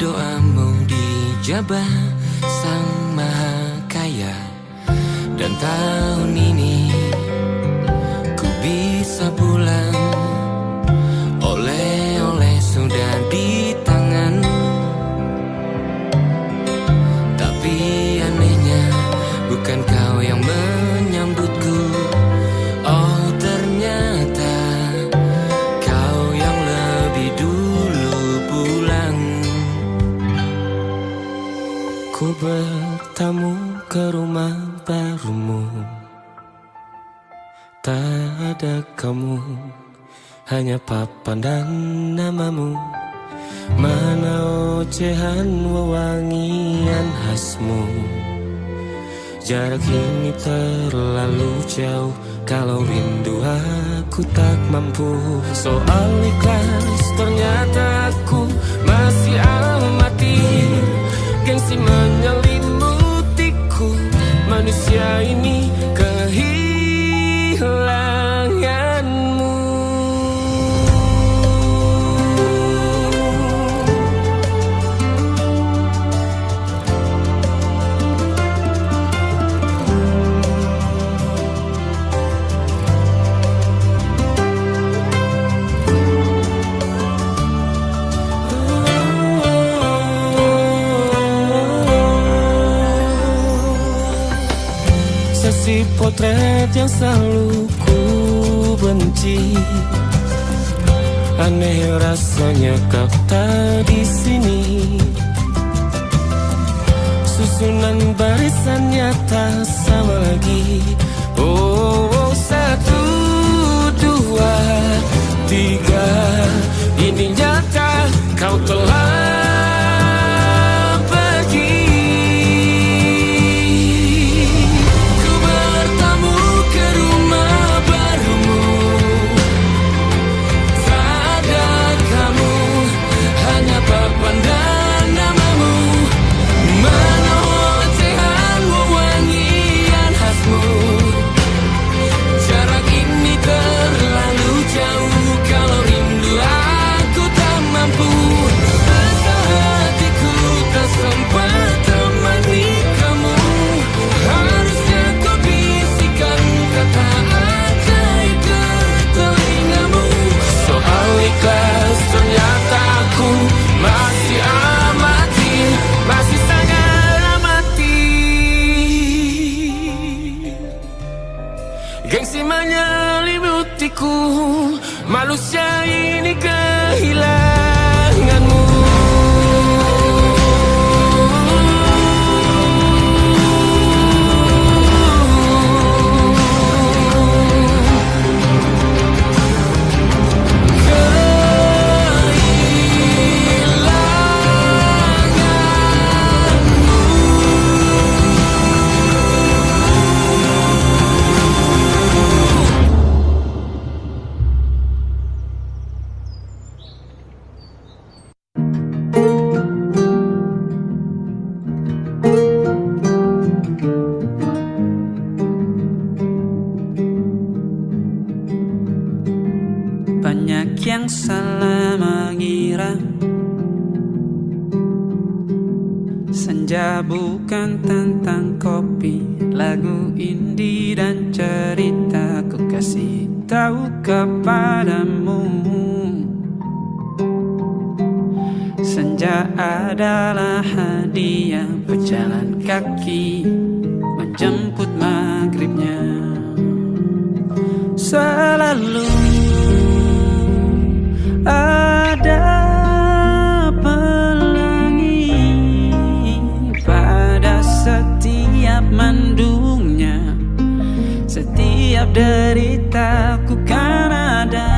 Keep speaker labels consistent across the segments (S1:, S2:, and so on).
S1: doamu dijabah Sang Maha Kaya. Dan tahun ini ku bisa pulang, oleh-oleh sudah di tangan. Tapi anehnya bukan kau yang menyambutku. Oh ternyata kau yang lebih dulu pulang. Ku bertamu ke rumah barumu, tak ada kamu, hanya papan dan namamu. Mana ocehan wewangian khasmu. Jarak ini terlalu jauh, kalau rindu aku tak mampu. Soal ikhlas ternyata aku masih amati. Gengsi menyelimutiku, manusia ini kehilanganmu. Si potret yang selalu ku benci, aneh rasanya kau tak di sini. Susunan barisannya tak sama lagi. Oh, 1, 2, 3, ini nyata kau telah manusia ini kehilanganmu.
S2: Yang salah mengira senja bukan tentang kopi, lagu indie dan cerita ku kasih tahu kepadamu. Senja adalah hadiah berjalan kaki menjemput maghribnya. Selalu ada pelangi pada setiap mendungnya. Setiap deritaku kan ada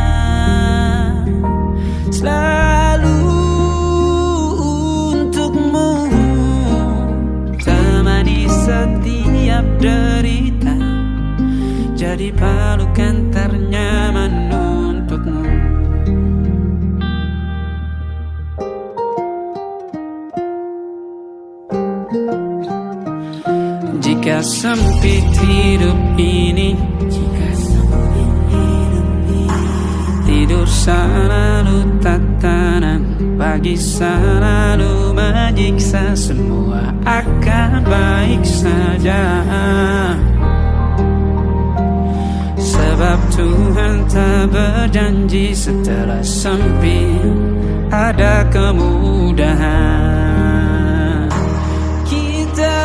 S2: selalu untukmu. Temani setiap derita, jadi pelukan ternyaman untukmu. Jika sempit hidup ini, tidur selalu tatanan, pagi selalu menyiksa, semua akan baik saja. Sebab Tuhan tak berjanji setelah sempit ada kemudahan. Kita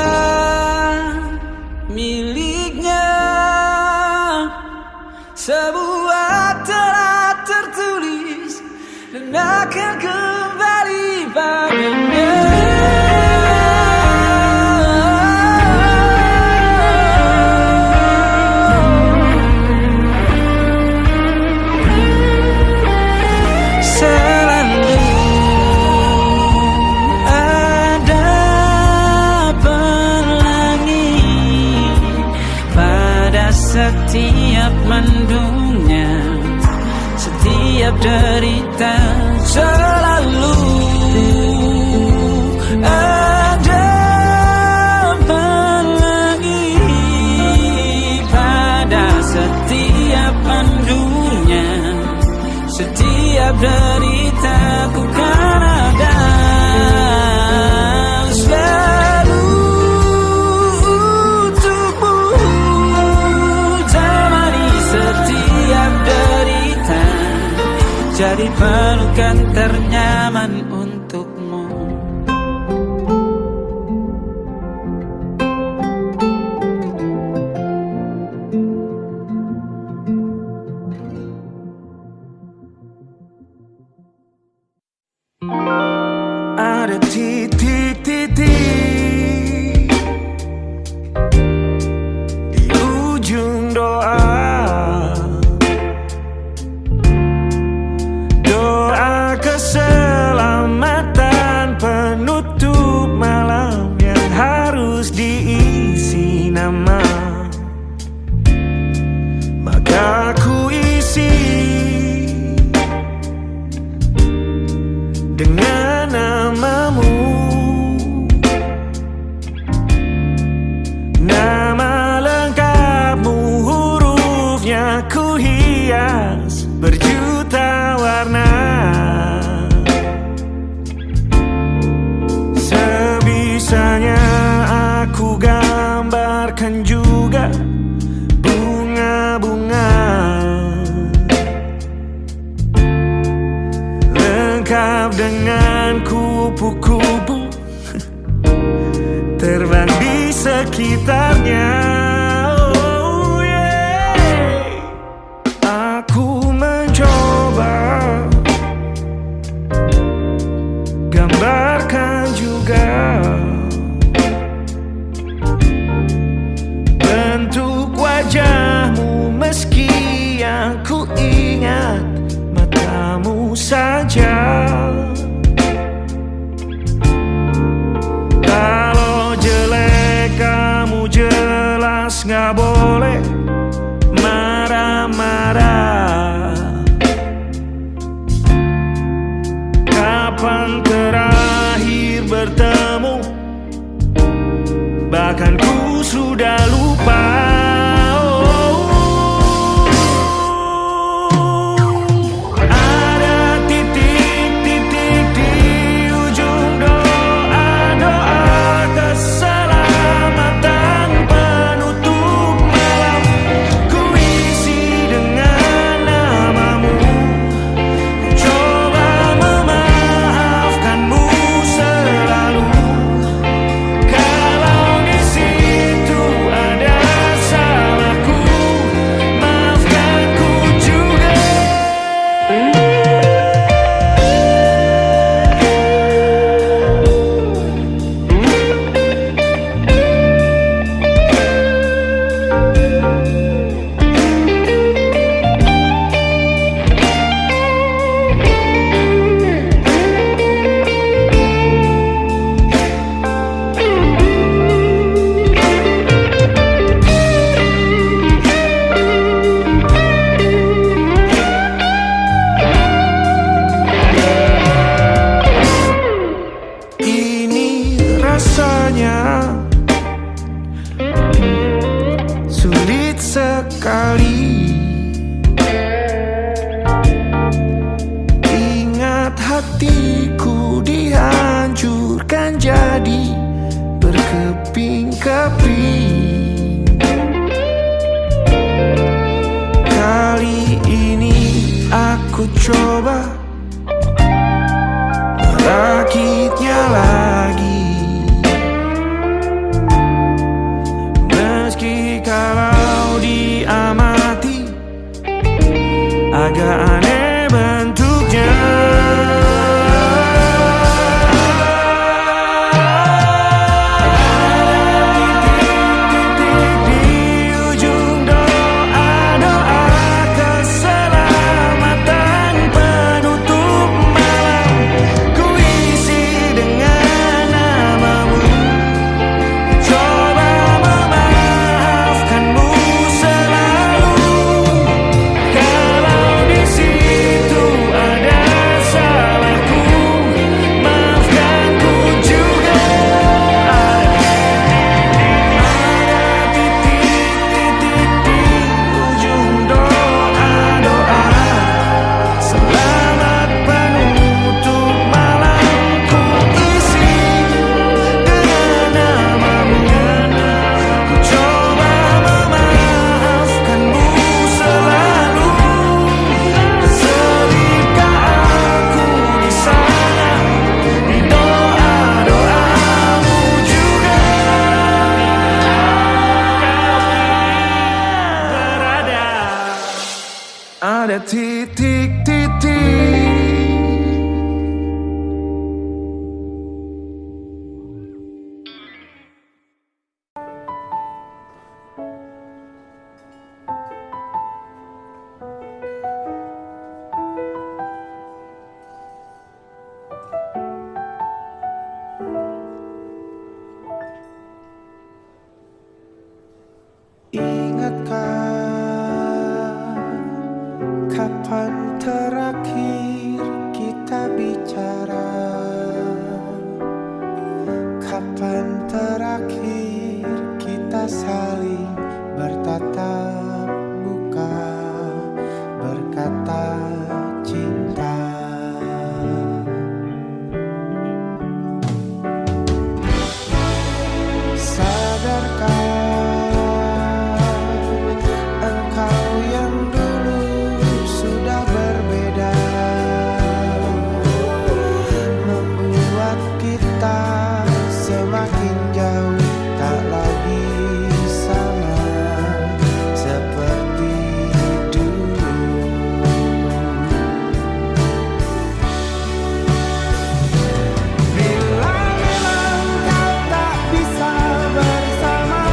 S2: miliknya, sebuah telah tertulis dan akan kembali padanya. Setiap mendungnya, setiap derita, selalu ada pelangi. Pada setiap mendungnya, setiap derita, ku kan ada. Jadi pelukan ternyaman untukmu.
S1: Ada titik-titik di ujung doa, keselamatan penutup malam yang harus diisi nama. Maka ku isi dengan namamu, nama lengkapmu, hurufnya ku hias berjuta warna. Sebisanya aku gambarkan juga bunga-bunga, lengkap dengan kupu-kupu terbang di sekitarnya. Oh yeah. Aku mencoba gambarkan juga bentuk wajahmu, meski yang ku ingat matamu saja. Kalau jelek kamu jelas gak boleh marah-marah. Kapan terakhir bertemu, bahkan ku sudah lupa. Ada titik-titik di ujung doa-doa, keselamatan penutup
S3: Tapi kali ini aku coba merakitnya lagi. Meski kalau diamati agak aneh bentuknya. Ada titik-titik. Kapan terakhir kita bicara? Kapan terakhir kita saling bertatap muka, berkata cinta? Sadarkah semakin jauh, tak lagi sama seperti dulu. Bila memang kau tak bisa bersama,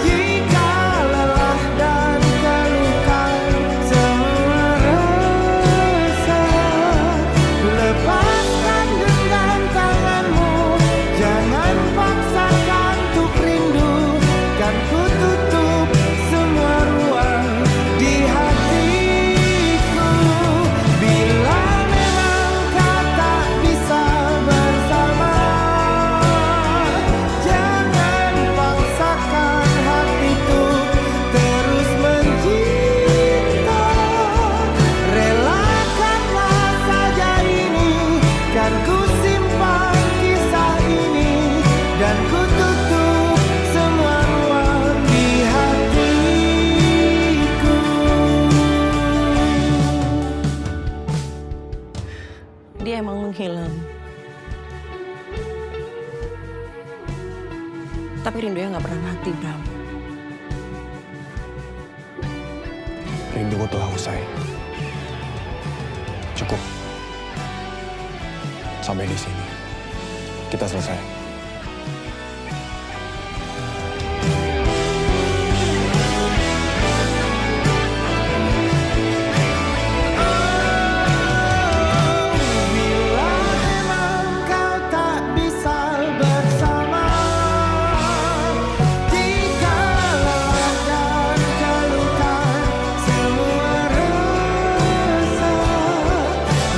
S3: jika lelah dan kelukan semua rasa, lepaskan genggam tanganmu. Jangan paksakan untuk rindu, kan ku tutup semua ruang di hatiku. Bila memang kau tak bisa bersama, jangan paksakan hatiku terus mencinta. Relakanlah saja ini, kan ku simpan kisah ini, dan ku tutup semua ruang di hatiku.
S4: Dia emang menghilang, tapi rindunya nggak pernah mati, Bram.
S5: Rinduku telah usai. Cukup. Sampai di sini. Kita selesai.
S3: Bila memang kau tak bisa bersama, jika lelah dan kelukan semua rasa,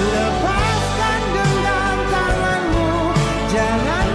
S3: lepaskan genggam tanganmu. Jangan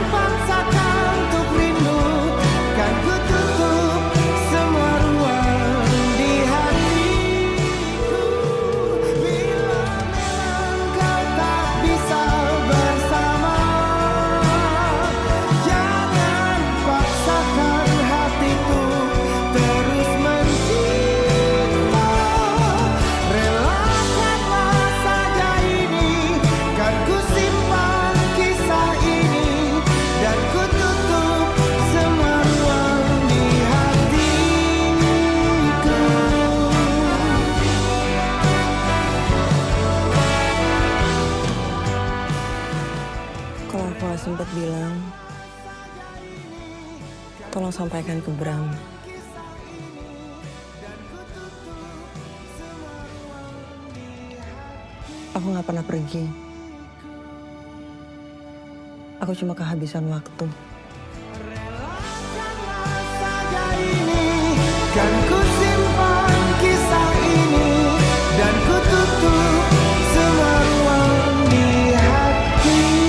S4: Kalau aku sempat bilang, tolong sampaikan ke Bram. Aku nggak pernah pergi. Aku cuma kehabisan waktu.
S3: Kan ku simpan kisah ini dan ku tutup semua ruang di hatiku.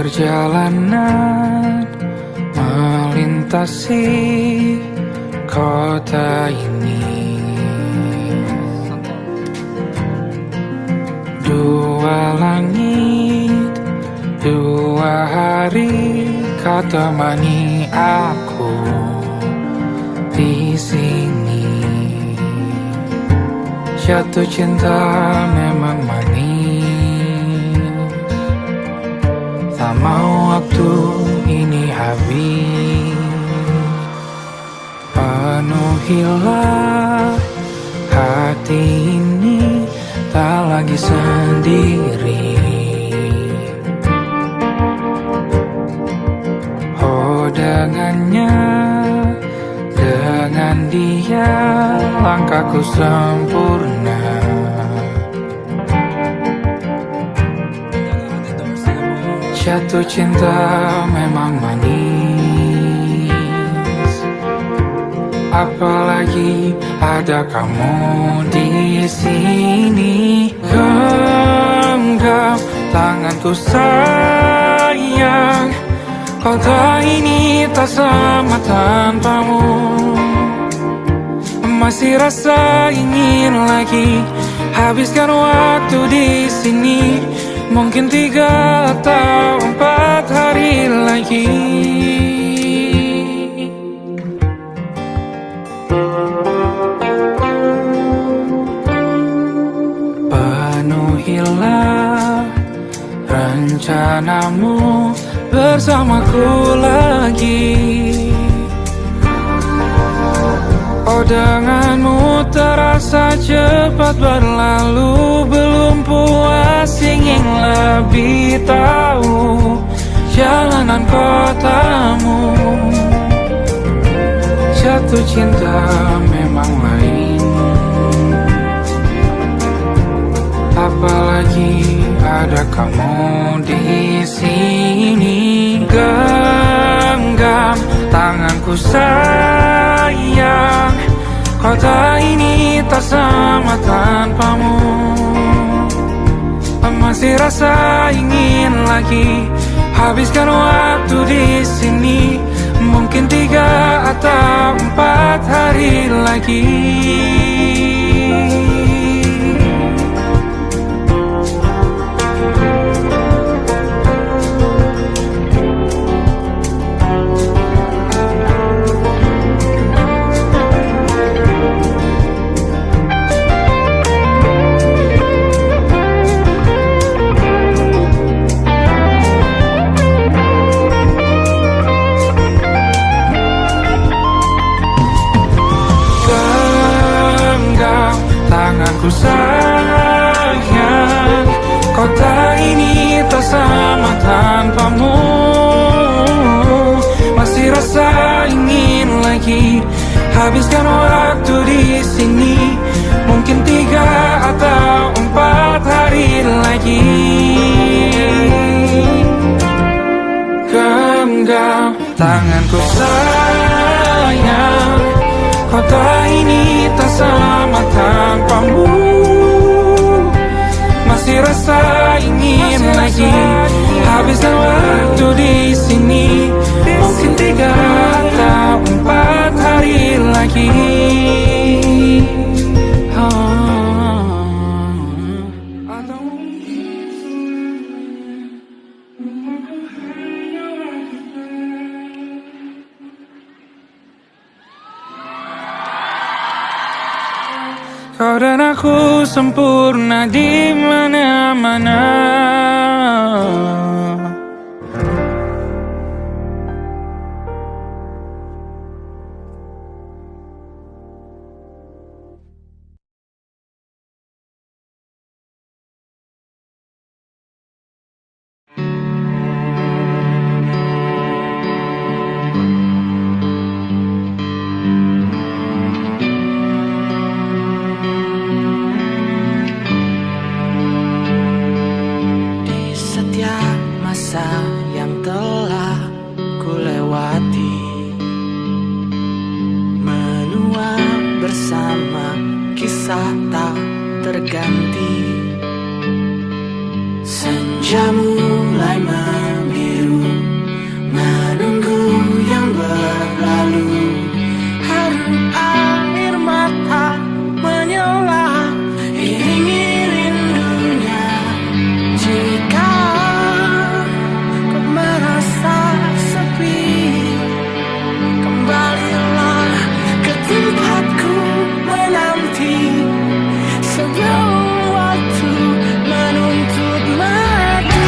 S2: Perjalanan melintasi kota ini, dua langit, dua hari kau temani aku di sini. Jatuh cinta memang manis, tak mau waktu ini habis. Penuhilah hati ini, tak lagi sendiri. Oh dengannya, dengan dia langkahku sempurna. Jatuh cinta memang manis, apalagi ada kamu di sini. Genggam tanganku sayang, kota ini tak sama tanpamu. Masih rasa ingin lagi habiskan waktu di sini. Mungkin 3 atau 4 hari lagi. Penuhilah rencanamu bersamaku lagi. Oh denganmu terasa cepat berlalu, belum puas ingin lebih tahu jalanan kotamu. Jatuh cinta memang lain, apalagi ada kamu di sini. Genggam tanganku sayang, kota ini tak sama tanpamu. Masih rasa ingin lagi habiskan waktu di sini. Mungkin 3 atau 4 hari lagi. Tanganku sayang, kota ini tak sama tanpamu. Masih rasa ingin lagi habiskan waktu di sini. Mungkin 3 atau 4 hari lagi. Genggam tanganku sayang, kota ini tak sama tanpamu. Masih rasa ingin lagi habiskan waktu di sini. Mungkin 3 atau 4 hari lagi. Kau dan aku sempurna di mana-mana.
S3: Senja mulai membiru, menunggu yang berlalu. Harum air mata menyala, iringi rindunya. Jika kau merasa sepi, kembalilah ke tempatku menanti. Sebelum waktu menuntut mati.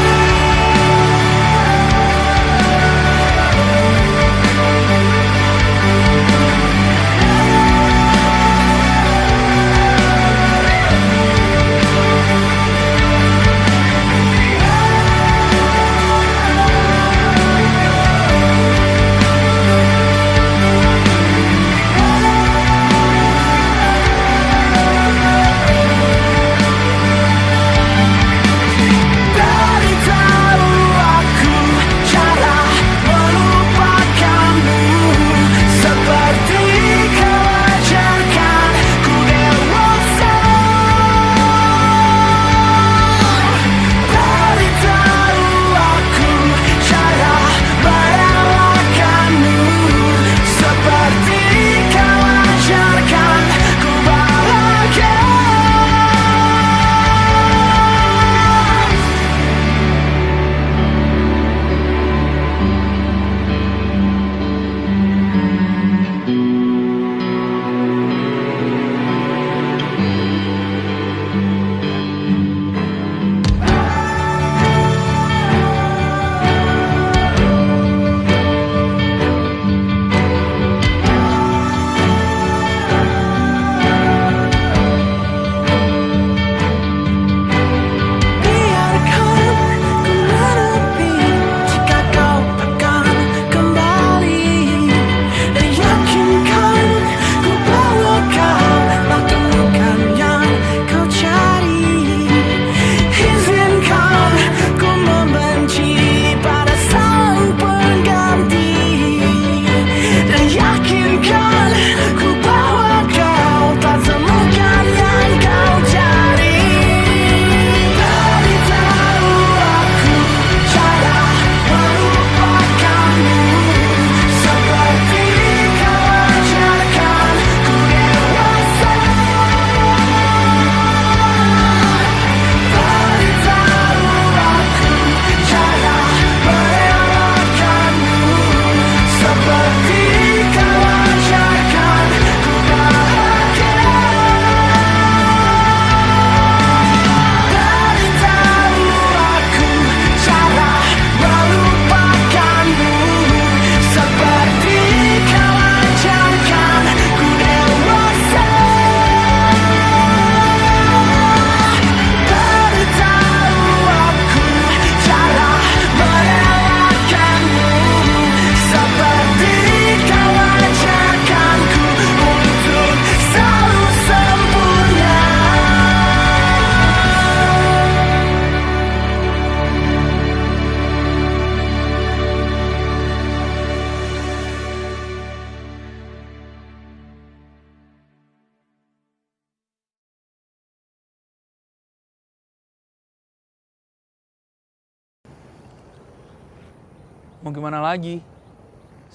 S2: Mau gimana lagi?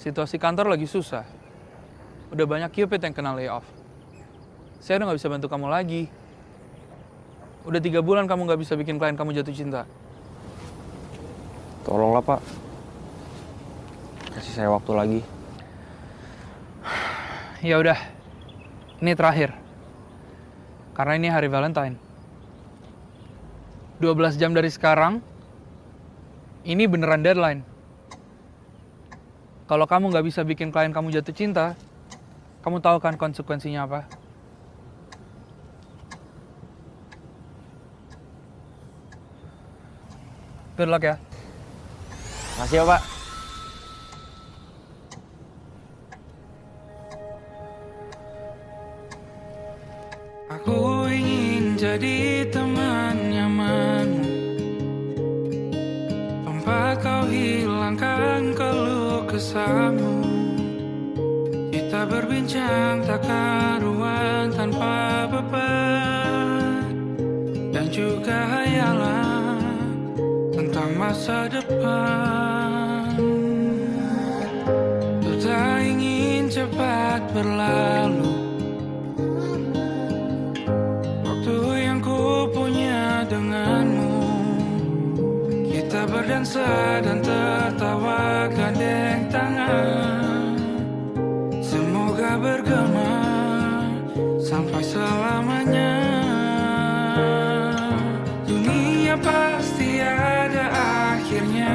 S2: Situasi kantor lagi susah. Udah banyak Cupid yang kena layoff. Saya udah gak bisa bantu kamu lagi. Udah 3 bulan kamu gak bisa bikin klien kamu jatuh cinta.
S5: Tolonglah, Pak. Kasih saya waktu lagi.
S2: Ya udah. Ini terakhir. Karena ini hari Valentine. 12 jam dari sekarang, ini beneran deadline. Kalau kamu nggak bisa bikin klien kamu jatuh cinta, kamu tahu kan konsekuensinya apa? Good luck ya.
S5: Makasih ya, Pak.
S1: Aku ingin jadi teman nyamanmu, tempat kau hilangkan keluh kesahmu. Kita berbincang tak karuan tanpa beban, dan juga hayalan tentang masa depan. Ku tak ingin cepat berlalu waktu yang ku punya denganmu. Kita berdansa dan tertawa gandeng tangan. Semoga bergema sampai selamanya. Dunia pasti ada akhirnya.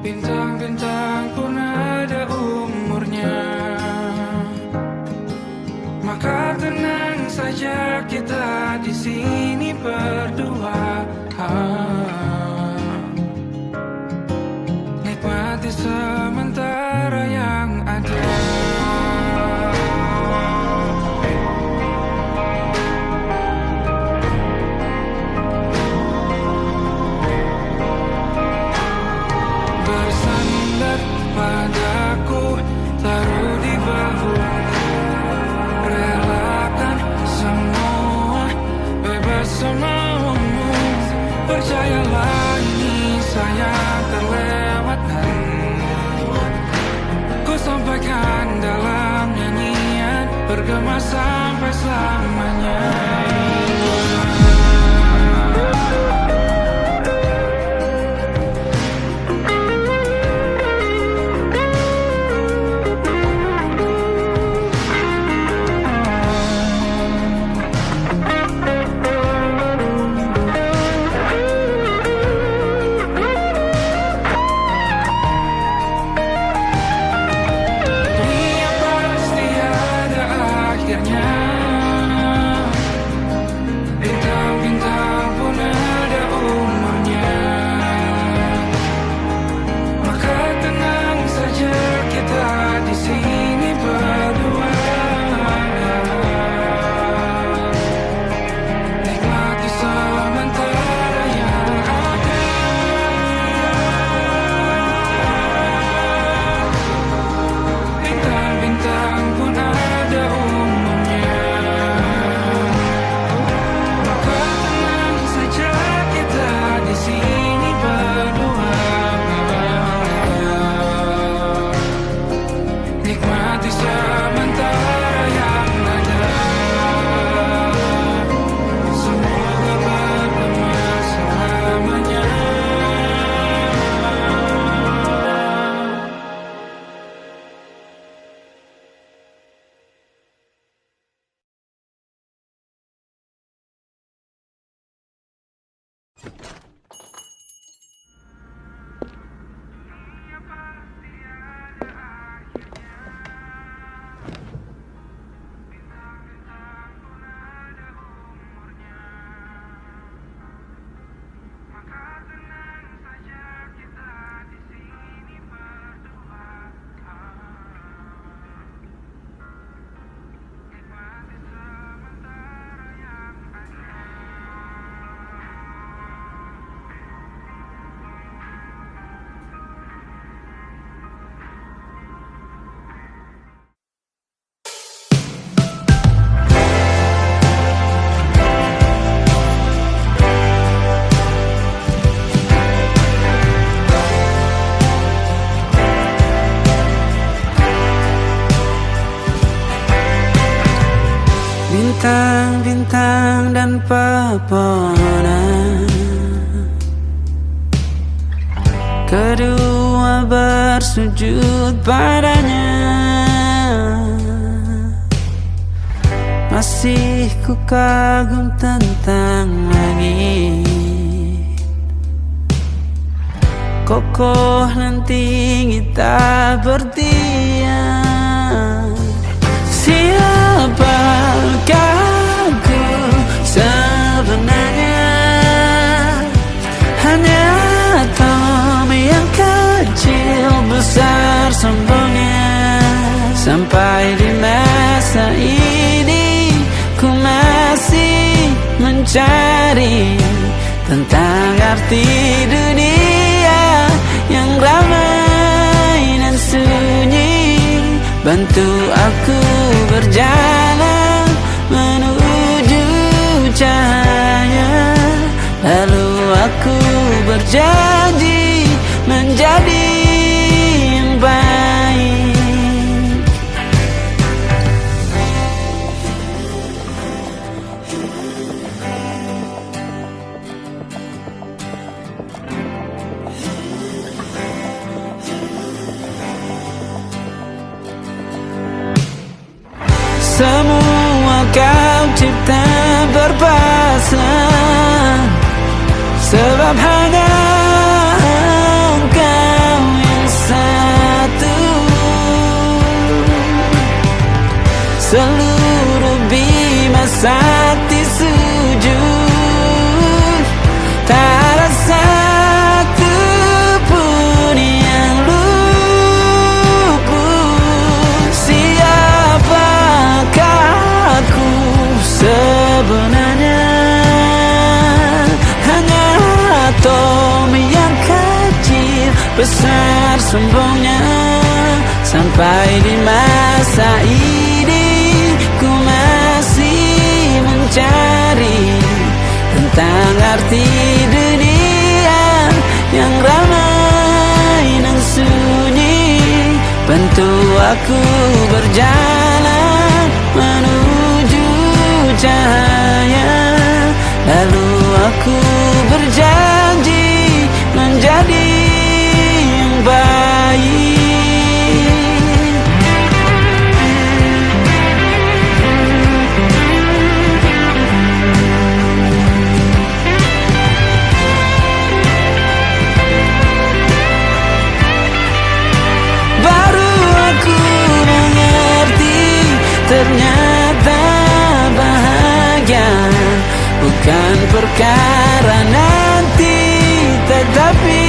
S1: Bintang-bintang pun ada umurnya. Maka tenang saja kita di sini berdua. Nikmati sementara yang ada. Bersandar padaku, taruh di bahu, relakan semua, bebas semaumu. Percayalah ini sayang terlewatkan. Ku sampaikan dalam nyanyian, bergema sampai selamanya. Dunia pasti ada akhirnya. Bintang-bintang pun ada umurnya. Maka tenang saja kita di sini berdua. Nikmati sementara yang ada. Bintang-bintang pun ada umurnya. Maka tenang saja kita di sini berdua. Nikmati sementara yang ada. Semoga bergema selamanya. Bintang-bintang dan pepohonan, kedua bersujud padanya. kagum tentang langit, kokoh dan tinggi tak berdiam. Siapakah aku sebenarnya? Hanya atom yang kecil besar sombongnya. Sampai di masa ini ku masih mencari tentang arti dunia yang ramai dan sunyi. Bantu aku berjalan menuju cahaya, lalu aku berjanji menjadi yang baik. Semua kau cipta berpasang, sebab hanya engkau yang satu. Seluruh bima sakti sujud, tak ada satu pun yang luput. Siapakah aku sebenarnya? Hanya atom yang kecil besar sombongnya. Sampai di masa ini ku masih mencari tentang arti dunia yang ramai dan sunyi. Bantu aku berjalan menuju cahaya, lalu aku berjanji menjadi yang baik. Baru aku mengerti, ternyata bahagia bukan perkara nanti, tetapi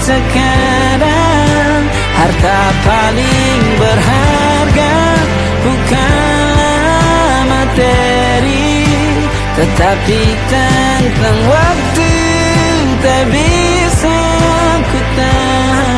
S1: sekarang. Harta paling berharga bukanlah materi, tetapi tentang waktu tak bisa ku tahan.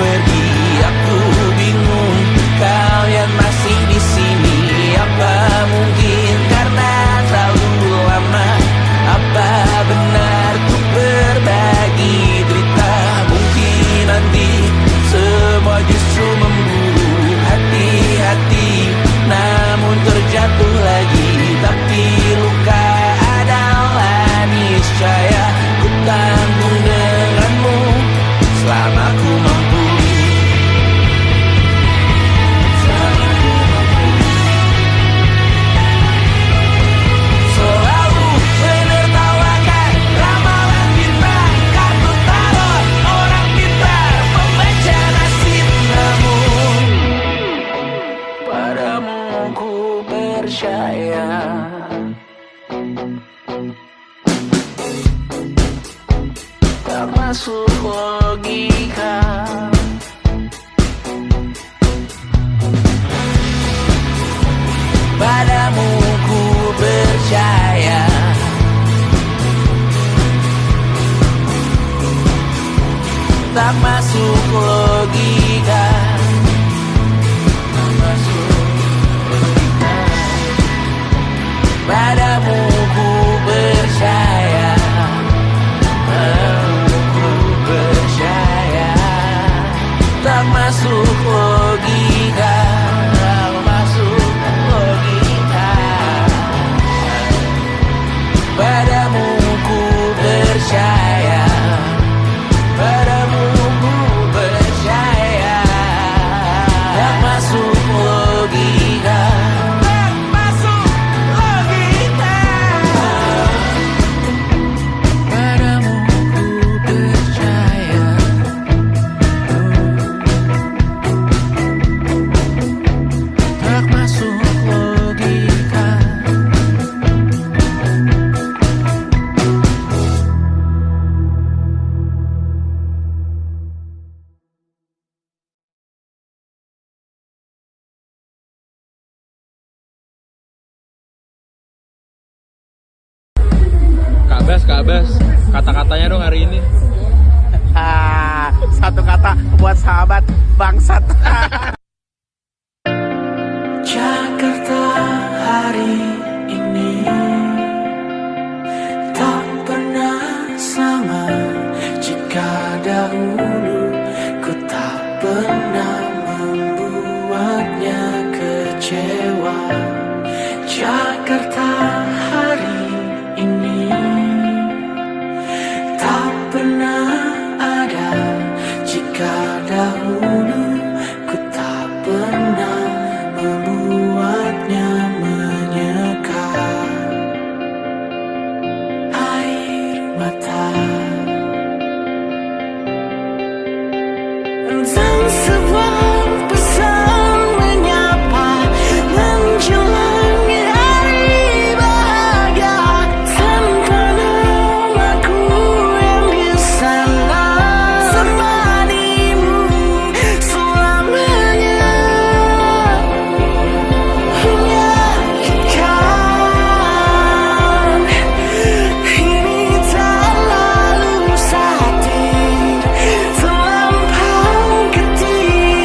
S1: pergi, aku bingung. Kalian masih di sini, apa mungkin karena terlalu lama? Apa benar ku berbagi derita? Mungkin nanti semua justru memburu hati-hati, namun terjatuh lagi. Tapi luka adalah niscaya, ku tanggung denganmu selama ku mampu. Selalu menertawakan ramalan bintang, kartu tarot orang pintar, pembaca nasib. Namun padamu ku percaya. Tak masuk logika. Padamu ku percaya. Tak masuk logika. Tak masuk logika. Padamu ku percaya. Aku percaya. Tak masuk logika. Tak masuk logika. Padamu ku percaya. Padamu ku percaya. Tak masuk logika. Tak masuk logika. Padamu ku percaya. Tak masuk logika.
S2: Kak Bas, kata-katanya dong hari ini.
S6: Satu kata buat sahabat bangsat.
S1: Jakarta hari ini tak pernah sama. Jika dahulu ku tak pernah membuatnya kecewa. Jakarta hari ini tak pernah ada. Jika dahulu ku tak pernah membuatnya menyeka. Air mata dan sebuah pesan menyapa menjelang hari bahagia tanpa namaku yang di sana. Sepadimu selamanya menyaksikan ini tak lalu satir terlampau ketika.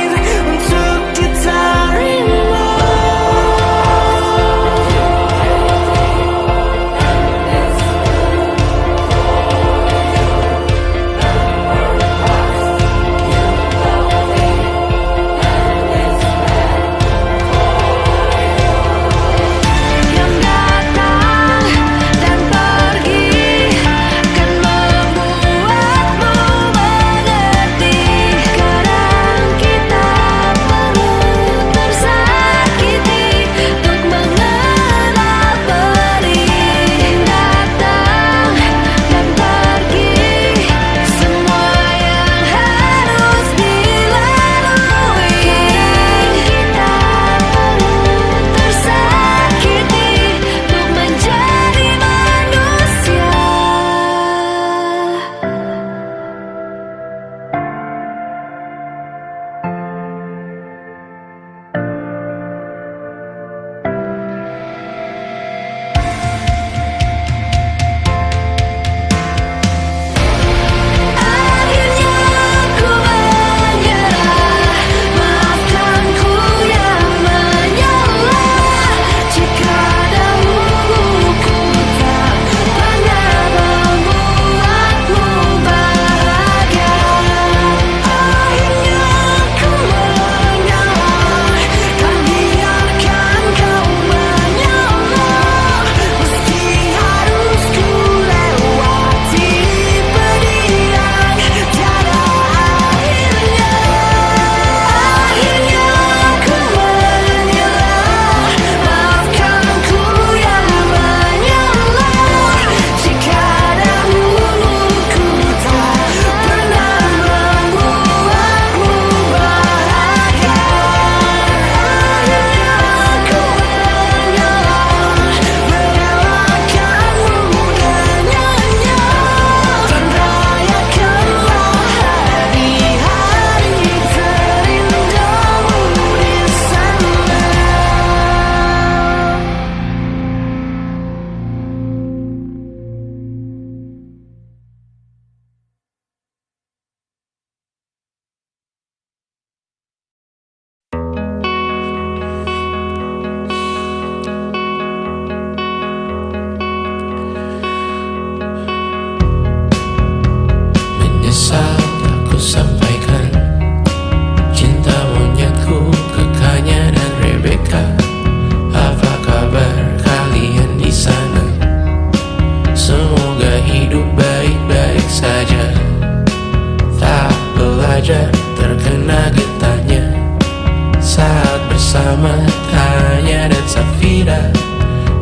S1: Selamat Tanya dan Safira.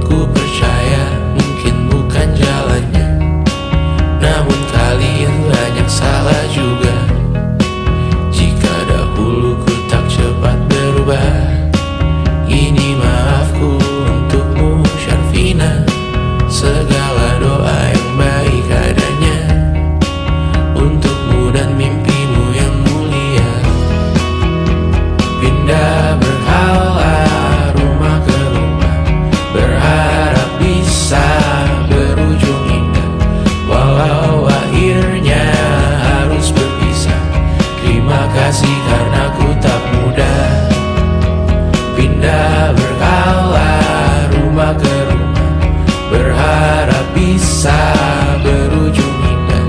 S1: Ku percaya mungkin bukan jalannya, namun kalian banyak salah juga. Jika dahulu ku tak cepat berubah, ini maafku untukmu Syarfina. Segala doa yang baik adanya untukmu dan mimpimu yang mulia. Pindah berhala rumah ke rumah, berharap bisa berujung indah. Walau akhirnya harus berpisah, terima kasih karena ku tak mudah. Pindah berhala rumah ke rumah, berharap bisa berujung indah.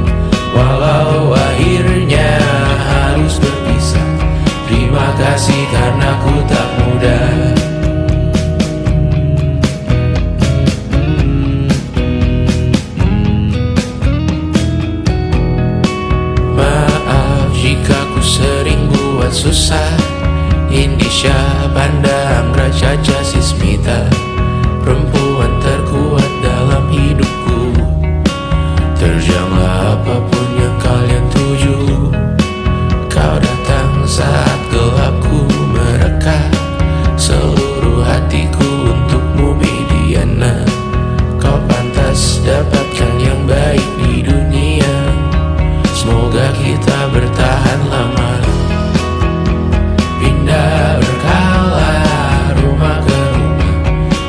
S1: Walau akhirnya harus berpisah, terima kasih karena ku tak mudah. Maaf jika ku sering buat susah. Indisha, Panda, Anggra, Caca, Sismita, perempuan terkuat dalam hidupku. Terjanglah apapun yang kalian tuju. Kau datang saat gelapku mereka, seluruh hatiku untukmu Mediana. Kau pantas dapatkan yang baik di dunia, semoga kita bertahan lama. Pindah berkala rumah ke rumah,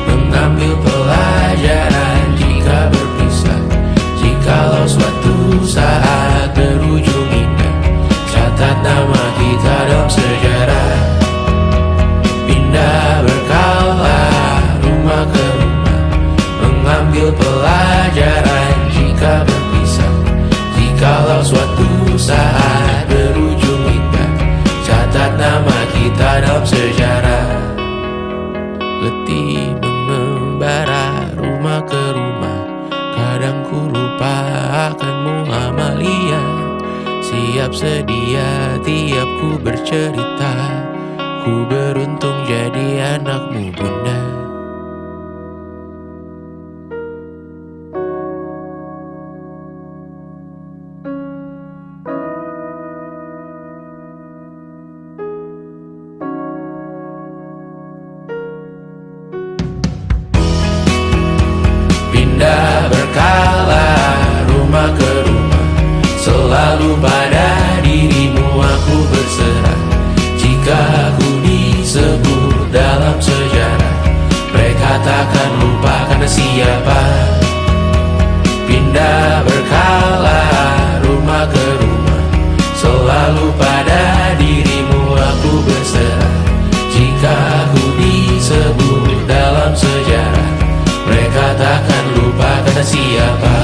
S1: mengambil pelajaran jika berpisah. Jikalau suatu saat berujung indah, catat nama kita dalam sejarah. Pindah berkala rumah ke rumah, mengambil pelajaran jika berpisah. Jikalau suatu saat berujung indah, catat nama kita dalam sejarah. Letih mengembara rumah ke rumah, kadang ku lupa akanmu Amalia. Siap sedia tiap ku bercerita, ku beruntung jadi anakmu bunda. Pindah berkala rumah ke rumah, selalu pada dirimu aku berserah. Jika aku disebut dalam sejarah, mereka takkan lupa karena siapa. Pindah berkala rumah ke rumah, selalu pada dirimu aku berserah. Jika aku disebut dalam sejarah, mereka takkan lupa kata siapa.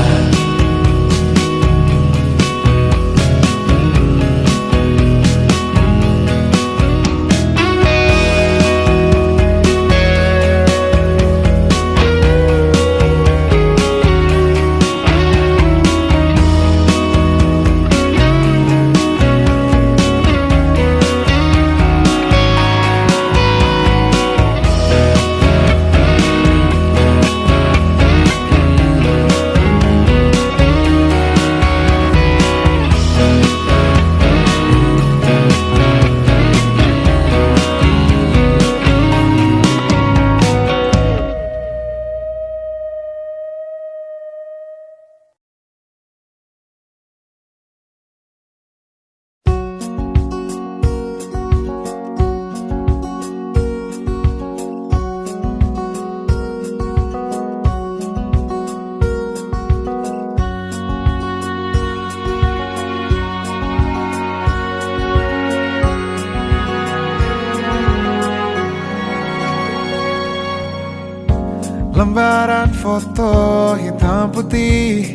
S3: Lembaran foto hitam putih,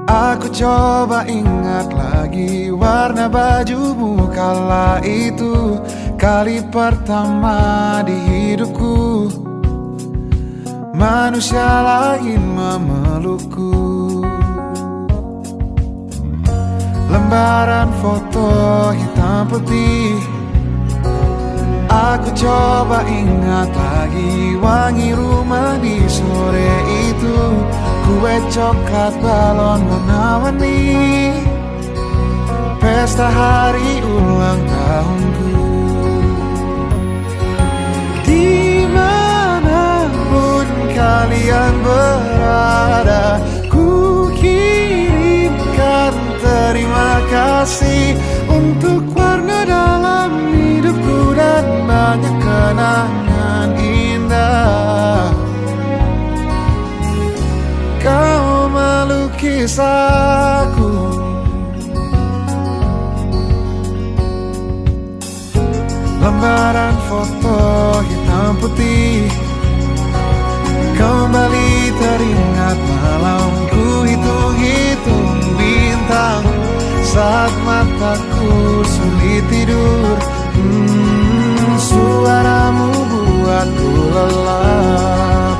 S3: aku coba ingat lagi warna bajumu kala itu. Kali pertama di hidupku, manusia lain memelukku. Lembaran foto hitam putih, aku Aku coba ingat lagi wangi rumah di sore itu, kue coklat balon warna-warni, pesta hari ulang tahunku. Dimanapun kalian berada, ku kirimkan terima kasih untuk warna dalam hidupku dan banyak kenangan indah. Kau melukis aku, lembaran foto hitam putih, kembali teringat malam ku hitung-hitung bintang saat mataku sulit tidur. Suaramu buatku lelap.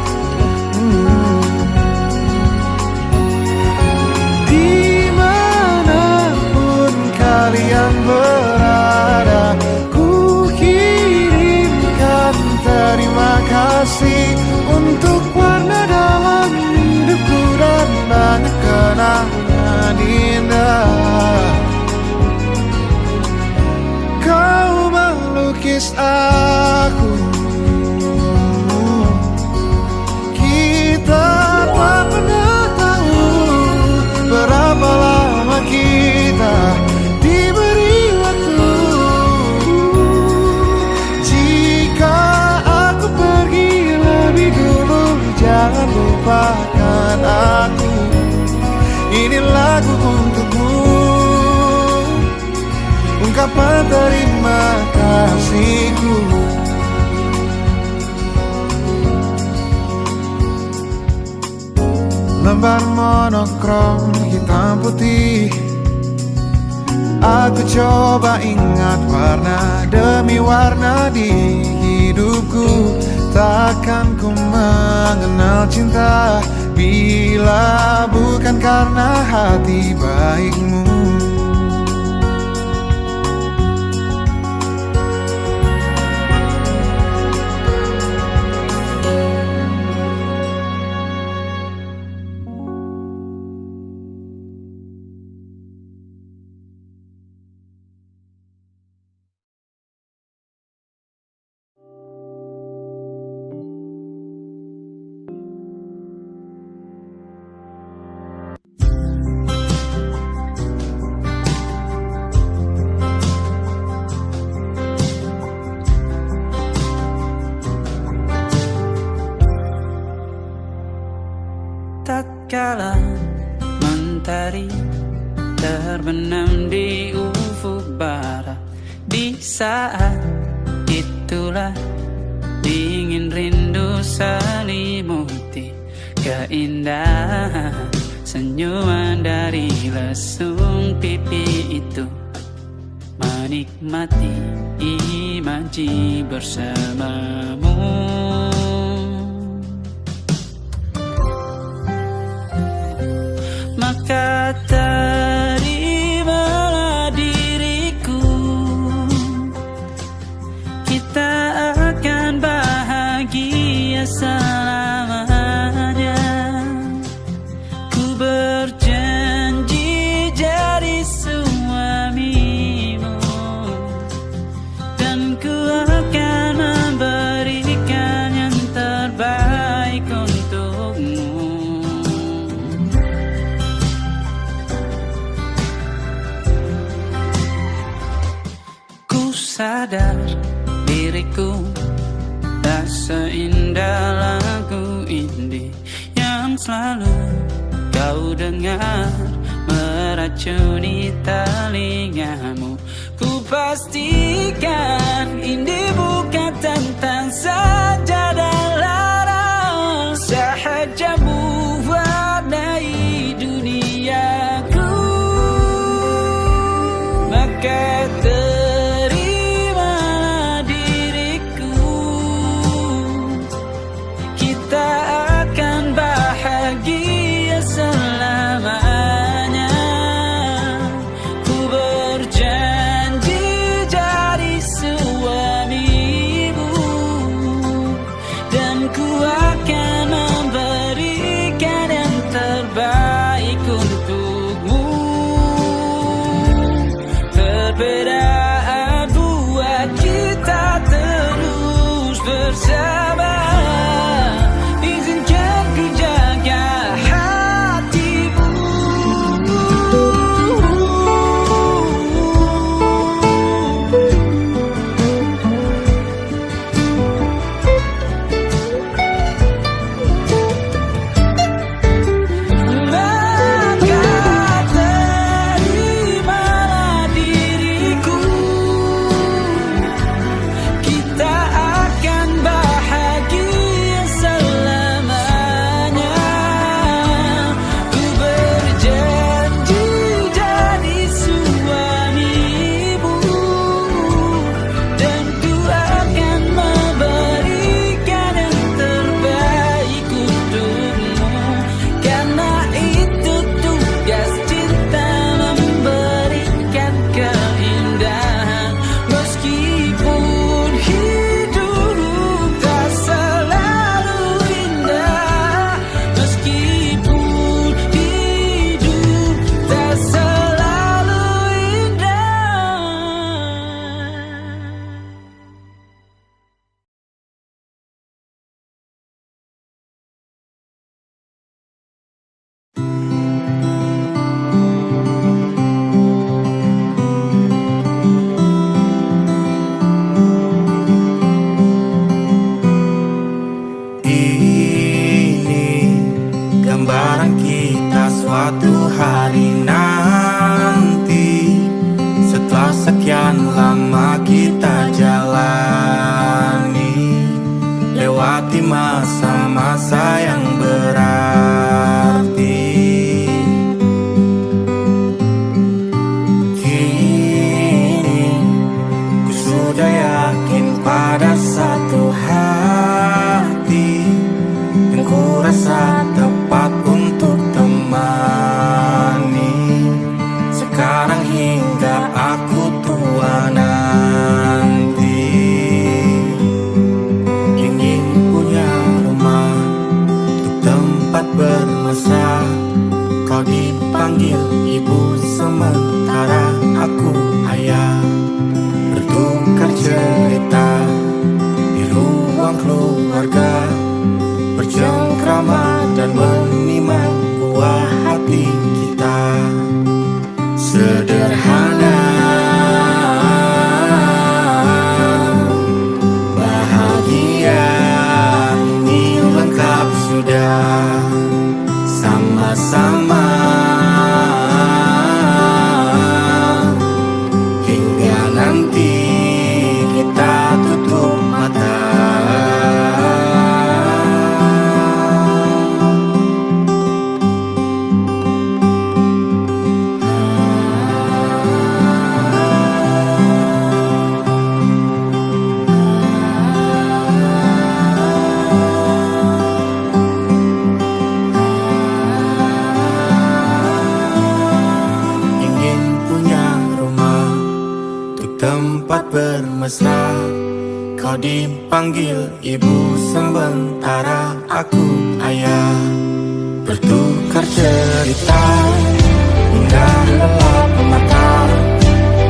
S3: Dimanapun kalian berada, ku kirimkan terima kasih untuk warna dalam hidupku dan banyak kenangan indah. Kau melukis aku, kita tak pernah tahu berapa lama kita diberi waktu. Jika aku pergi lebih dulu, jangan lupakan aku. Ini lagu untukmu, ungkapan terima kasihku. Lembar monokrom hitam putih, aku coba ingat warna demi warna di hidupku. Takkan ku mengenal cinta bila bukan karena hati baikmu.
S7: Tatkala mentari terbenam di ufuk barat, di saat itulah dingin rindu selimuti keindahan senyuman dari lesung pipi itu, menikmati imaji bersamamu. Maka terimalah diriku, kita akan bahagia selamanya. Ku berjanji jadi suamimu, dan ku akan memberikan yang terbaik untukmu. Sadar diriku tak seindah lagu indie yang selalu kau dengar meracuni telingamu. Ku pastikan indie bukan tentang sajadah larang, sahaja mewarnai duniaku. Maka selamanya. Ku berjanji jadi
S3: sudah yakin pada satu hati yang ku rasa tepat untuk temani. Sekarang hingga aku tua nanti, ingin punya rumah untuk tempat bermesra. Kau dipanggil ibu sementara aku ayah, bertukar cerita di ruang keluarga, bercengkrama dan menimang buah hati kita. Sederhana, bahagia, ini lengkap sudah. Sama-sama hingga nanti kita tutup mata. Tempat bermesra, kau dipanggil ibu sementara aku ayah, bertukar cerita hingga lelap mata.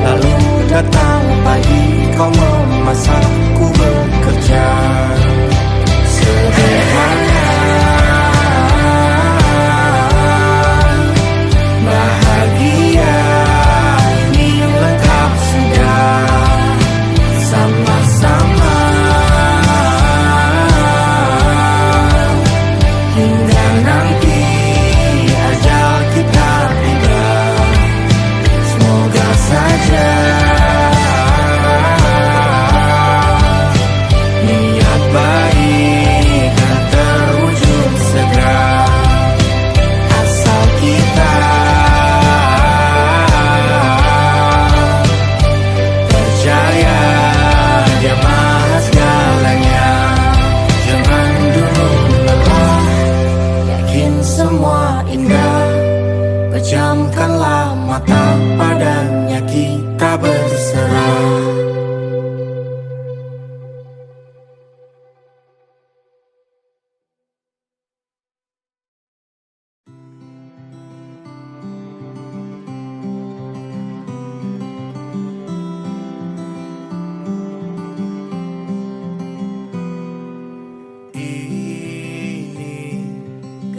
S3: Lalu datang pagi, kau memasak, ku bekerja. Sederhana, bahagia, ini lengkap sudah. Sama-sama hingga nanti ajal kita tiba. Semoga saja niat baik dan terwujud segera, asal kita percaya Dia maha segalanya. Jangan dulu lelah, yakin semua indah. Pejamkanlah mata, padanya kita berserah.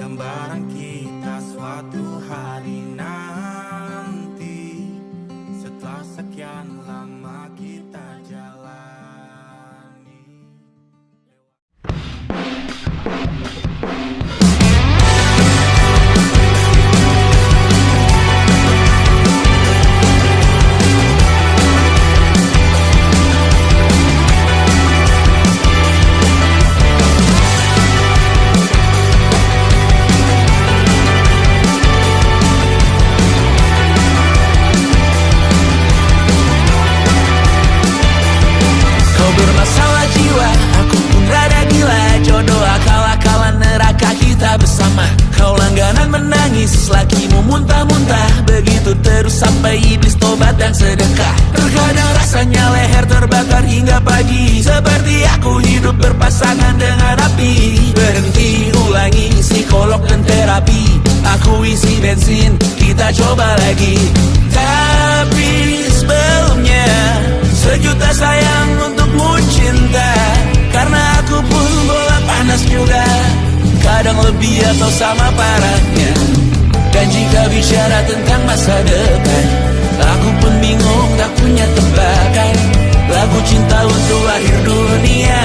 S3: Gambaran kita suatu hari nanti, setelah sekian lama kita jalani.
S7: Bermasalah jiwa, aku pun rada gila. Jodoh akal-akalan neraka kita bersama. Kau langganan menangis, lakimu muntah-muntah. Begitu terus sampai iblis tobat dan sedekah. Terkadang rasanya leher terbakar hingga pagi, seperti aku hidup berpasangan dengan api. Berhenti, ulangi psikolog dan terapi. Aku isi bensin, kita coba lagi. Tapi sebelumnya, sejuta sayang untukmu cinta. Karena aku pun bola panas juga, kadang lebih atau sama parahnya. Dan jika bicara tentang masa depan, aku pun bingung tak punya tebakan. Lagu cinta untuk akhir dunia,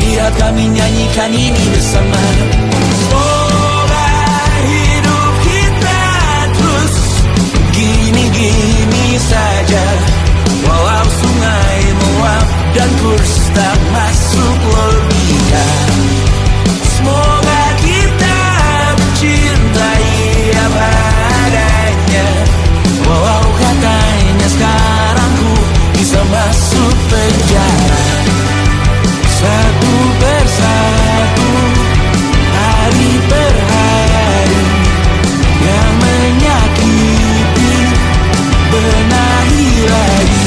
S7: lihat kami nyanyikan ini bersama. Semoga hidup kita terus gini-gini saja. Walau sungai meluap dan kurs tak masuk logika. Semoga kita mencintai apa adanya. Walau katanya sekarang ku bisa masuk masuk penjara. Satu persatu, hari per hari, yang menyakiti, benahi lagi.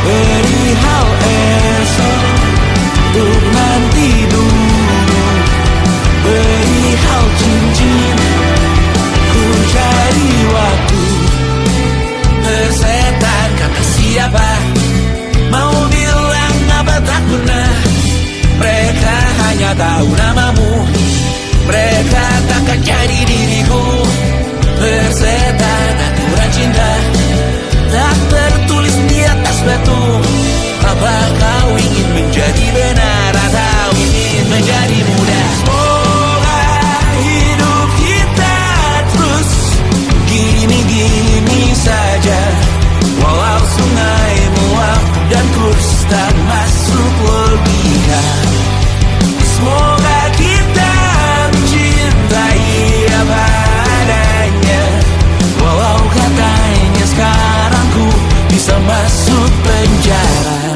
S7: Perihal esok, untuk nanti dulu. Perihal cincin, ku cari waktu. Tersetan kata siapa, mau bilang apa tak guna. Mereka hanya tahu namamu, mereka takkan jadi diriku. Persetan aturan cinta, tak tertulis di atas batu. Apa kau ingin menjadi benar atau ingin menjadi muda? Semoga hidup kita terus gini-gini saja, walau sungai meluap dan kurs tak masuk logika. Semoga kita mencintai apa adanya, walau katanya sekarang ku bisa masuk penjara.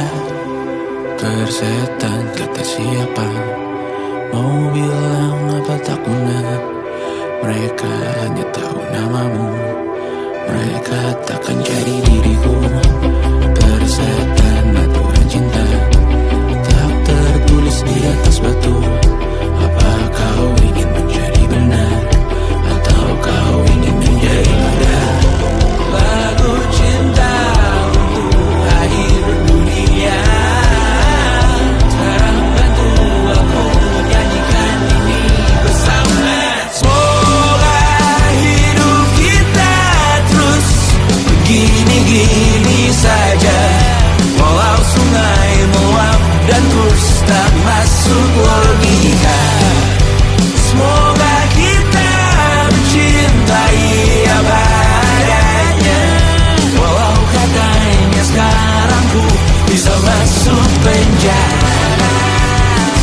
S7: Persetan kata siapa, mau bilang apa tak guna. Mereka hanya tahu namamu, mereka takkan jadi diriku. Persetan aturan cinta, tak tertulis di atas batu. Apa kau ingin menjadi benar, atau kau ingin menjadi muda? Lagu cinta untuk akhir dunia, sekarang bantu aku nyanyikan ini bersama. Semoga hidup kita terus begini-gini saja, walau sungai meluap dan kurs tak masuk logika. Semoga kita mencintai apa adanya, walau katanya sekarang ku bisa masuk penjara.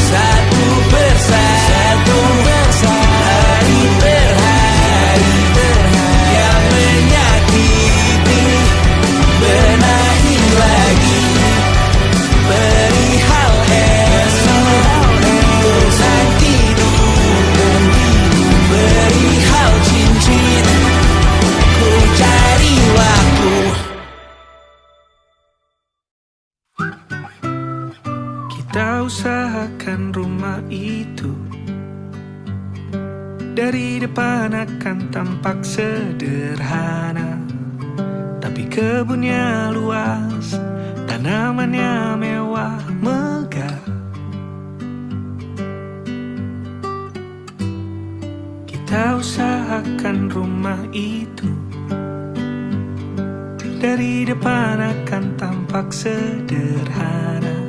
S7: Satu persatu, hari per hari, yang menyakiti, benahi lagi. Perihal esok, untuk nanti dulu. Perihal cincin, ku cari waktu.
S3: Kita usahakan rumah itu, dari depan akan tampak sederhana, tapi kebunnya luas, tanamannya mewah megah. Kita usahakan rumah itu, dari depan akan tampak sederhana,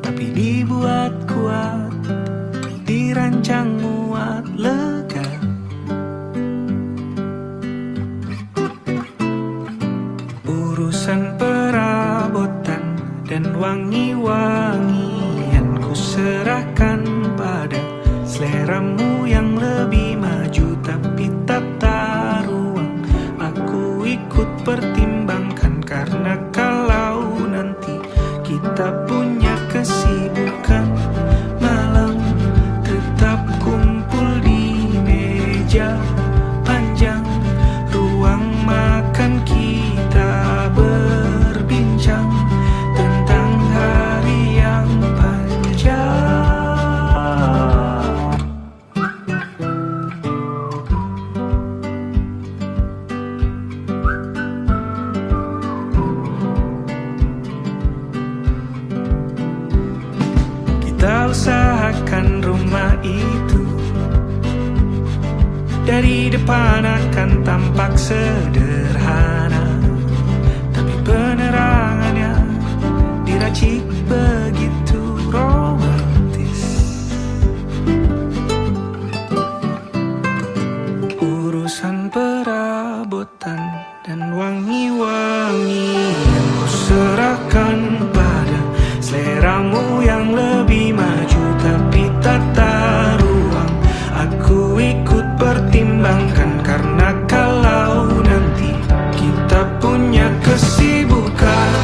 S3: tapi dibuat kuat, dirancang muat lega. Urusan perabotan dan wangi-wangian ku serahkan pada seleramu yang lebih maju, tapi tata ruang aku ikut pertimbangkan. Karena kalau nanti kita punya kesibukan, malam tetap kumpul di meja panjang, ruang makan kita berbincang tentang hari yang panjang. Kita usahakan rumah itu, dari depan akan tampak sederhana, tapi penerangannya diracik begitu romantis. Urusan perabotan dan wangi-wangian ku serahkan pada seleramu yang lebih maju, tapi tata ruang aku ikut pertimbangkan. Karena kalau nanti kita punya kesibukan,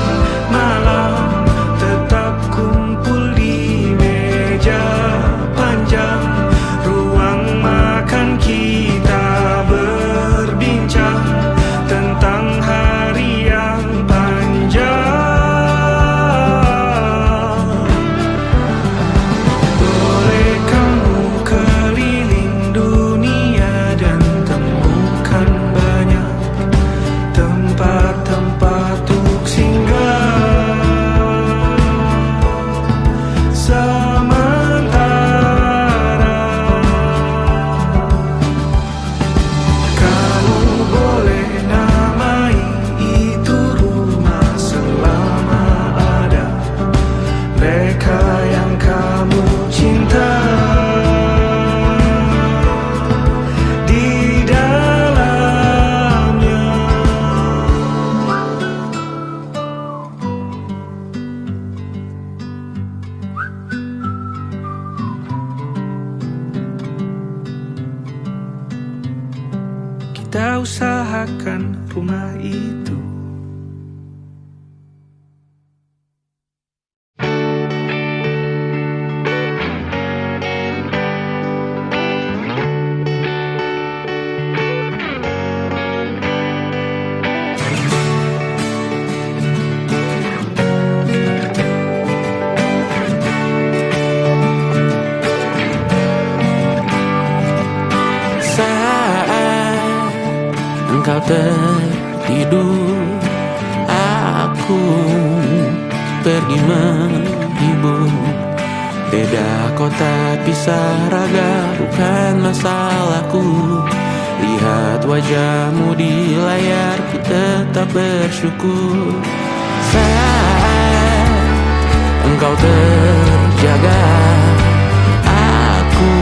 S8: usahakan rumah itu.
S1: Engkau tertidur, aku pergi menghibur. Beda kota pisah raga bukan masalahku. Lihat wajahmu di layar, ku tetap bersyukur. Saat engkau terjaga, aku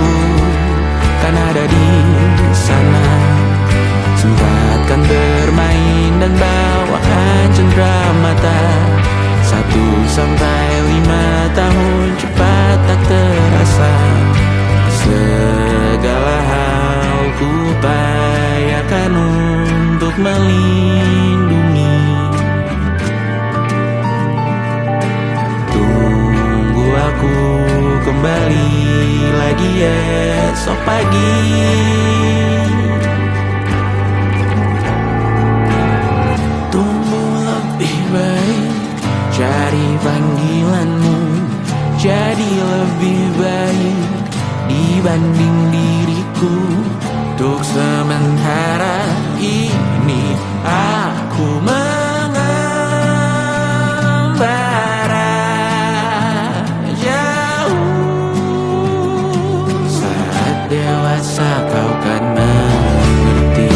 S1: kan ada di sana. Sempatkan bermain dan bawaan cenderamata. 1-5 tahun cepat tak terasa. Segala hal ku upayakan untuk melindungi. Tunggu aku kembali lagi esok pagi. Cari panggilanmu jadi lebih baik dibanding diriku. Untuk sementara ini aku mengembara jauh. Saat dewasa kau kan mengerti.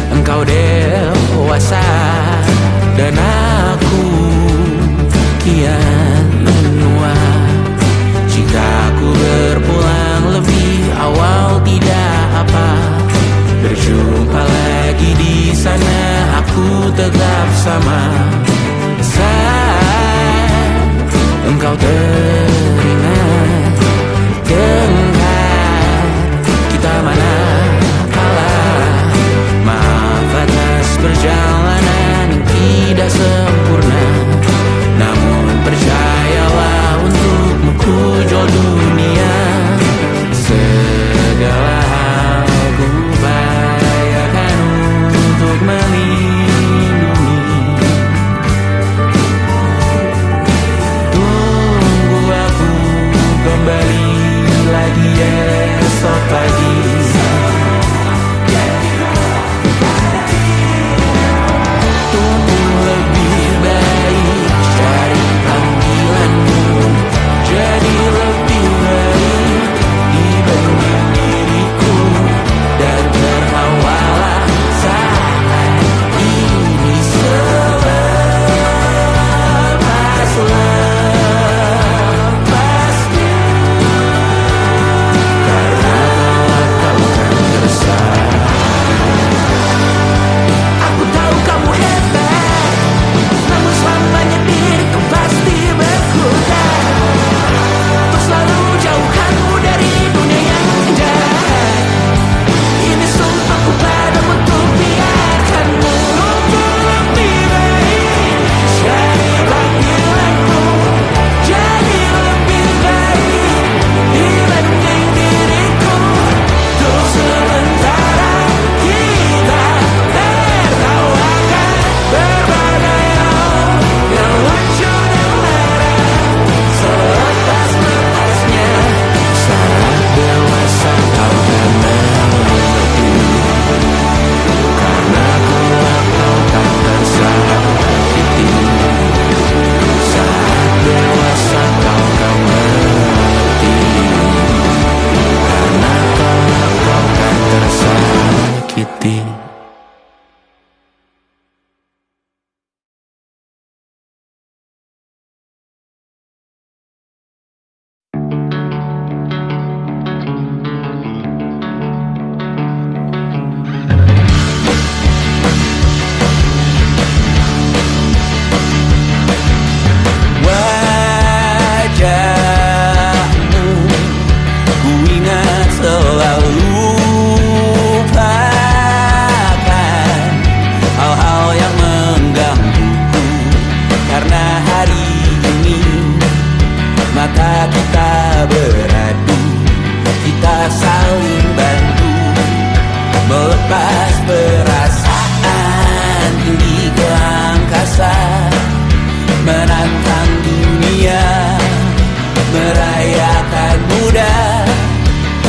S1: Engkau dewasa dan aku kian
S7: lepas perasaan tinggi ke angkasa, menantang dunia, merayakan muda.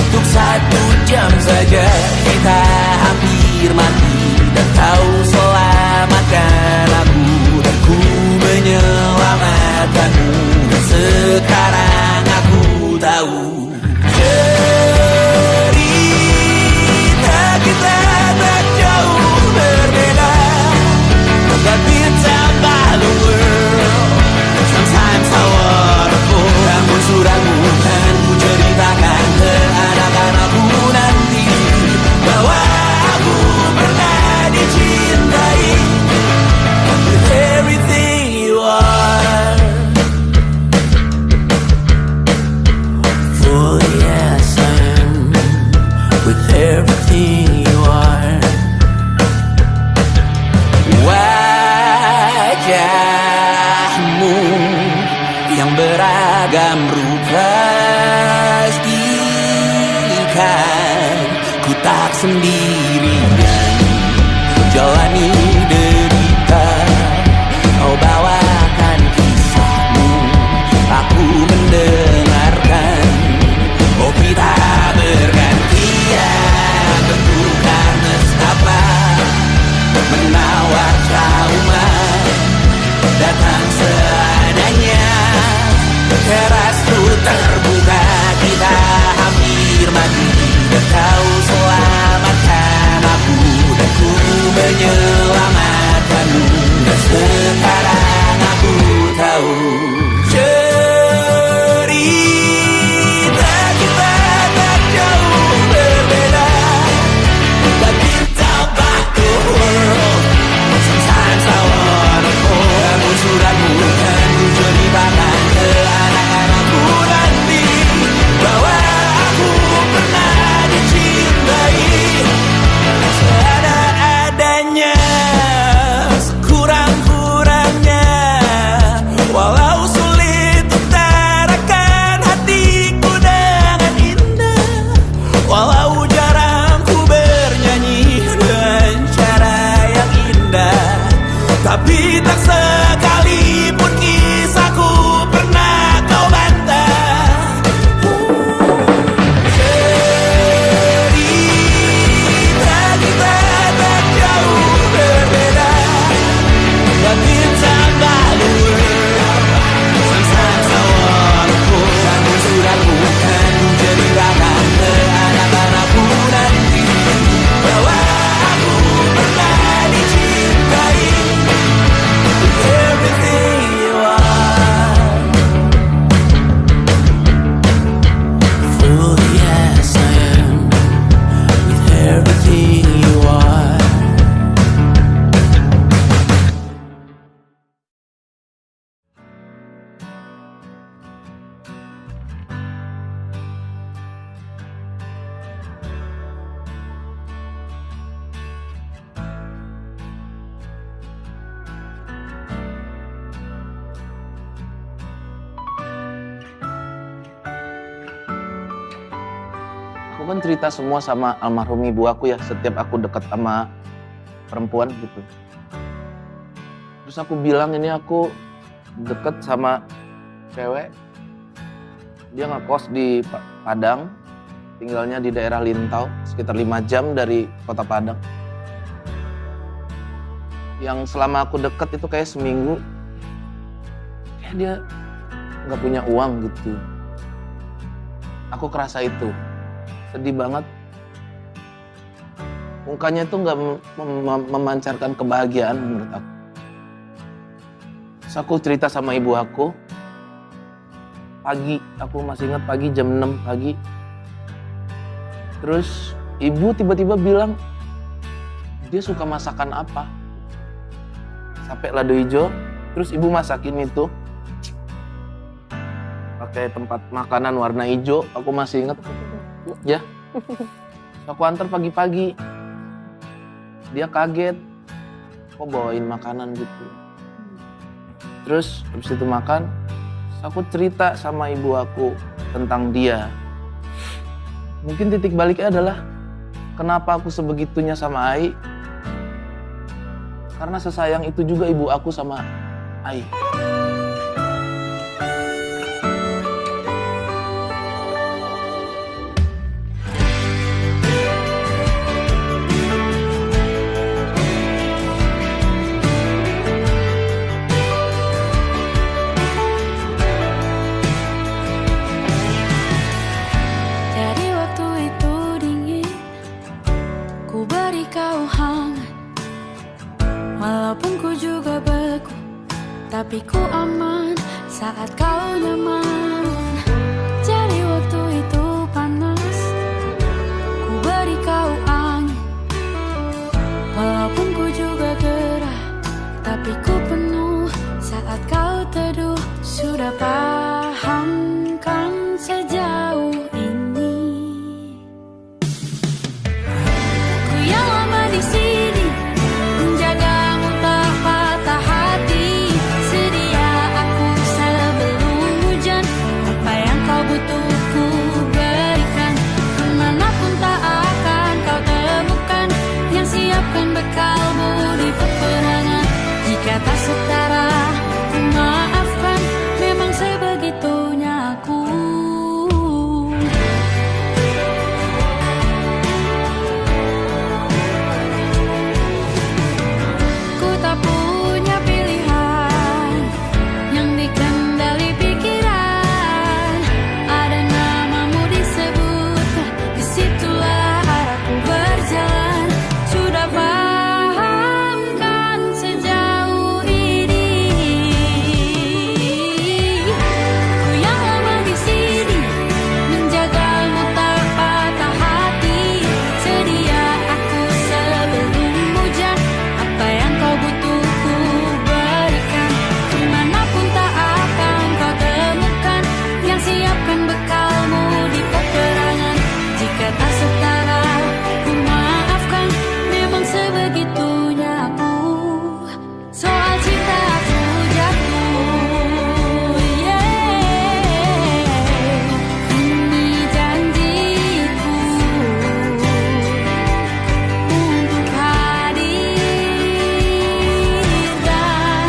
S7: Untuk 1 jam saja kita hampir mati, dan kau selamatkan aku, dan ku menyelamatkanmu. Dan sekarang aku tahu cerita kita tak jauh berbeda, but it's about the world. Sometimes I wanna fall. Namun suratmu kan ku ceritakan ke anak-anakku nanti, bahwa aku pernah dicintai with everything you are. For yes I am with everything you are. Wajahmu yang beragam rupa pastikan ku tak sendirian jalani derita. Kau bawakan kisahmu, aku mendengarkan. Oh kita bergantian, tentukan nestapa menawar trauma, datang seadanya. Teras ku terbuka, kita hampir mati, dan kau selamatkan aku, dan ku menyelamatkanmu. Dan sekarang aku tahu cerita kita tak jauh berbeda, but it's about the world. Sometimes I wanna fall. Namun suratmu kan ku ceritakan ke anak-anakku nanti, bahwa aku pernah dicintai seadanya, sekurang-kurangnya. Walau sulit utarakan hatiku dengan indah, walau jarang ku bernyanyi dengan cara yang indah, tapi tak sekalipun kisahku pernah kau bantah. Cerita kita tak jauh berbeda, but it's about the world. Sometimes I wanna fall. Namun suratmu kan ku ceritakan ke anak-anakku nanti, bahwa aku pernah dicintai with everything you are. Fully yes I am with everything you are.
S5: Aku kan cerita semua sama almarhum ibu aku ya, setiap aku deket sama perempuan gitu. Terus aku bilang ini aku deket sama cewek, dia ngekos di Padang, tinggalnya di daerah Lintau, sekitar 5 jam dari kota Padang. Yang selama aku deket itu kayak seminggu, kayak dia nggak punya uang gitu. Aku kerasa itu. Sedih banget. Mukanya itu nggak memancarkan kebahagiaan menurut aku. Terus aku cerita sama ibu aku. Pagi, aku masih ingat pagi jam 6 pagi. Terus ibu tiba-tiba bilang dia suka masakan apa. Sate lado hijau. Terus ibu masakin itu pakai tempat makanan warna hijau. Aku masih ingat. Ya, aku antar pagi-pagi. Dia kaget, kok bawain makanan gitu. Terus habis itu makan, aku cerita sama ibu aku tentang dia. Mungkin titik baliknya adalah Kenapa aku sebegitunya sama Ai? Karena sesayang itu juga ibu aku sama Ai.
S8: Tapi ku aman saat kau nyaman. Jadi waktu itu panas, ku beri kau angin. Walaupun ku juga gerah, tapi ku penuh saat kau teduh. Sudah paham kan sejauh ini. Ku yang lama di sini menjagamu tak patah hati. Bekalmu di peperangan, jika tak setara ku maafkan, memang sebegitunya aku. Ku tak punya pilihan yang dikendali pikiran. Ada namamu disebut, disitulah arahku berjalan. Sudah paham kan sejauh ini. Ku yang lama di sini menjagamu tak patah hati. Sedia aku sebelum hujan, apa yang kau butuh ku berikan. Kemanapun tak akan kau temukan yang siapkan bekalmu di peperangan. Jika tak setara ku maafkan, memang sebegitunya aku. Soal cinta aku jatuh, ini janjiku untuk hadir dan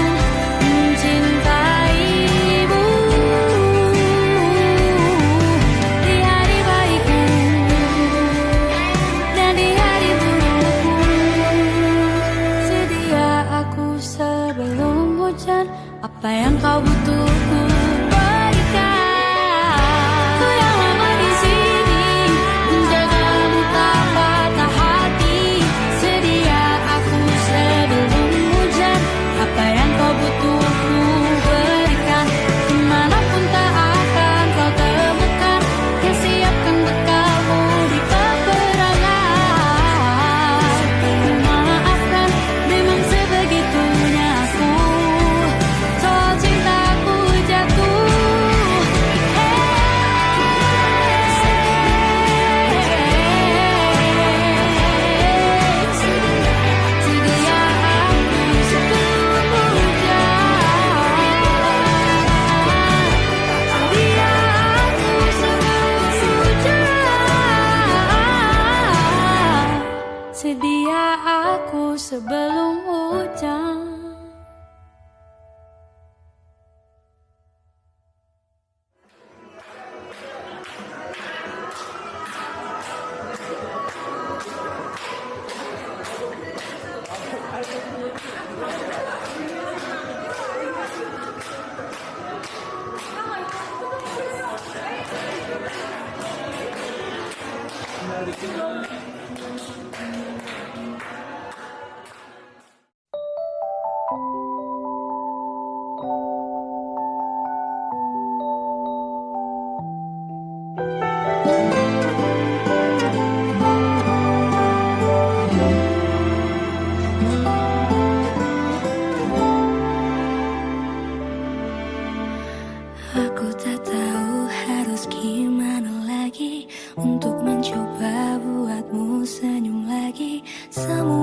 S8: mencintaimu di hari baikku dan di hari burukku. Sedia aku sebelum hujan, apa yang kau butuh ku berikan. Ku yang lama di sini menjagamu tak patah hati. Sedia aku sebelum hujan, apa yang kau butuh ku berikan. Kemanapun tak akan kau temukan yang siapkan bekalmu di peperangan. Ku maafkan, memang sebegitunya aku. Soal cintaku jatuh, sedia aku sebelum hujan. Sedia aku sebelum hujan. Sedia aku sebelum hujan. Aku tak tahu harus gimana lagi untuk mencoba buatmu senyum lagi. Semua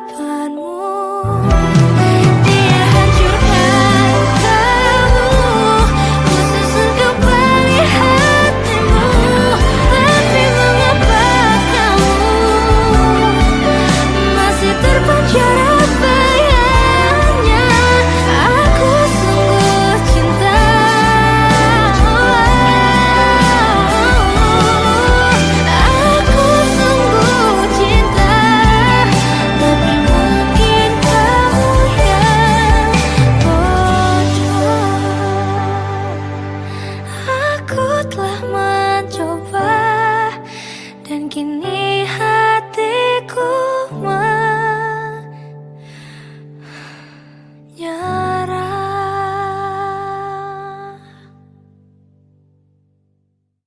S8: apa.